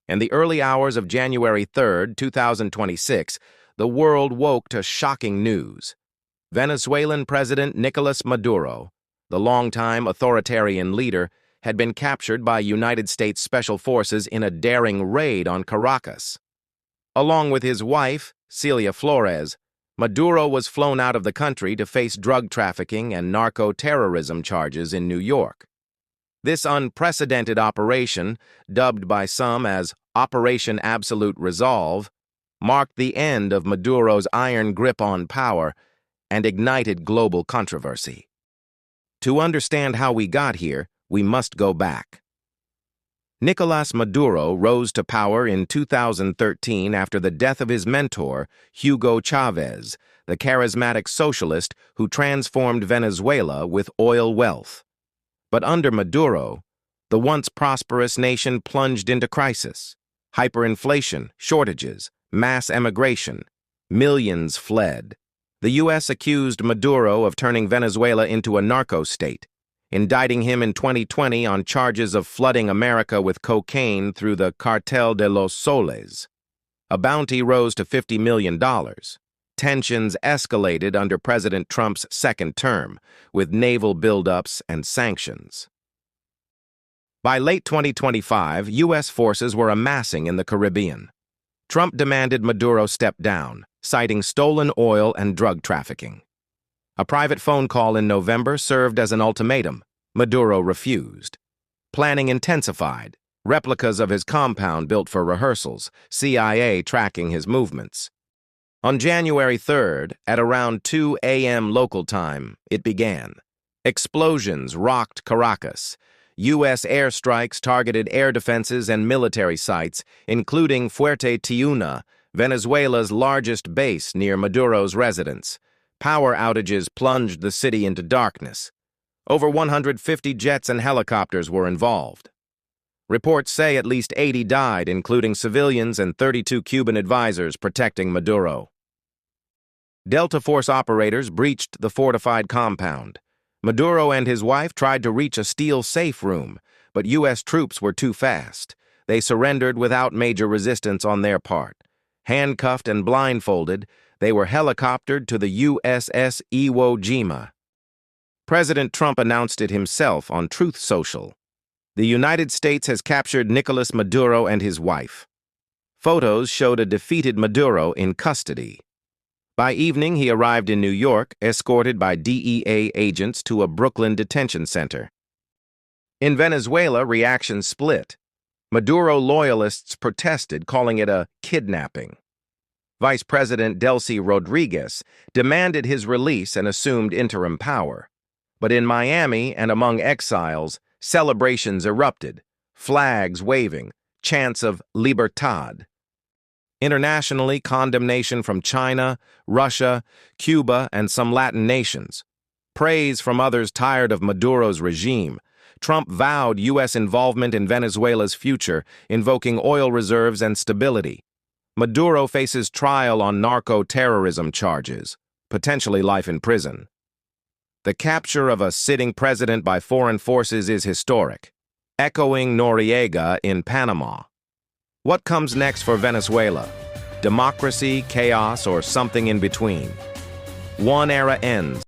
In the early hours of January 3, 2026, the world woke to shocking news. Venezuelan President Nicolas Maduro, the longtime authoritarian leader, had been captured by United States Special Forces in a daring raid on Caracas. Along with his wife, Celia Flores, Maduro was flown out of the country to face drug trafficking and narco-terrorism charges in New York. This unprecedented operation, dubbed by some as Operation Absolute Resolve, marked the end of Maduro's iron grip on power and ignited global controversy. To understand how we got here, we must go back. Nicolas Maduro rose to power in 2013 after the death of his mentor, Hugo Chavez, the charismatic socialist who transformed Venezuela with oil wealth. But under Maduro, the once prosperous nation plunged into crisis. Hyperinflation, shortages, mass emigration. Millions fled. The U.S. accused Maduro of turning Venezuela into a narco-state, indicting him in 2020 on charges of flooding America with cocaine through the Cartel de los Soles. A bounty rose to $50 million. Tensions escalated under President Trump's second term, with naval buildups and sanctions. By late 2025, U.S. forces were amassing in the Caribbean. Trump demanded Maduro step down, citing stolen oil and drug trafficking. A private phone call in November served as an ultimatum. Maduro refused. Planning intensified. Replicas of his compound built for rehearsals, CIA tracking his movements. On January 3rd, at around 2 a.m. local time, it began. Explosions rocked Caracas. U.S. airstrikes targeted air defenses and military sites, including Fuerte Tiuna, Venezuela's largest base near Maduro's residence. Power outages plunged the city into darkness. Over 150 jets and helicopters were involved. Reports say at least 80 died, including civilians and 32 Cuban advisors protecting Maduro. Delta Force operators breached the fortified compound. Maduro and his wife tried to reach a steel safe room, but U.S. troops were too fast. They surrendered without major resistance on their part. Handcuffed and blindfolded, they were helicoptered to the USS Iwo Jima. President Trump announced it himself on Truth Social. The United States has captured Nicolas Maduro and his wife. Photos showed a defeated Maduro in custody. By evening, he arrived in New York, escorted by DEA agents to a Brooklyn detention center. In Venezuela, reactions split. Maduro loyalists protested, calling it a kidnapping. Vice President Delcy Rodriguez demanded his release and assumed interim power. But in Miami and among exiles, celebrations erupted, flags waving, chants of Libertad. Internationally, condemnation from China, Russia, Cuba, and some Latin nations. Praise from others tired of Maduro's regime. Trump vowed U.S. involvement in Venezuela's future, invoking oil reserves and stability. Maduro faces trial on narco-terrorism charges, potentially life in prison. The capture of a sitting president by foreign forces is historic, echoing Noriega in Panama. What comes next for Venezuela? Democracy, chaos, or something in between? One era ends.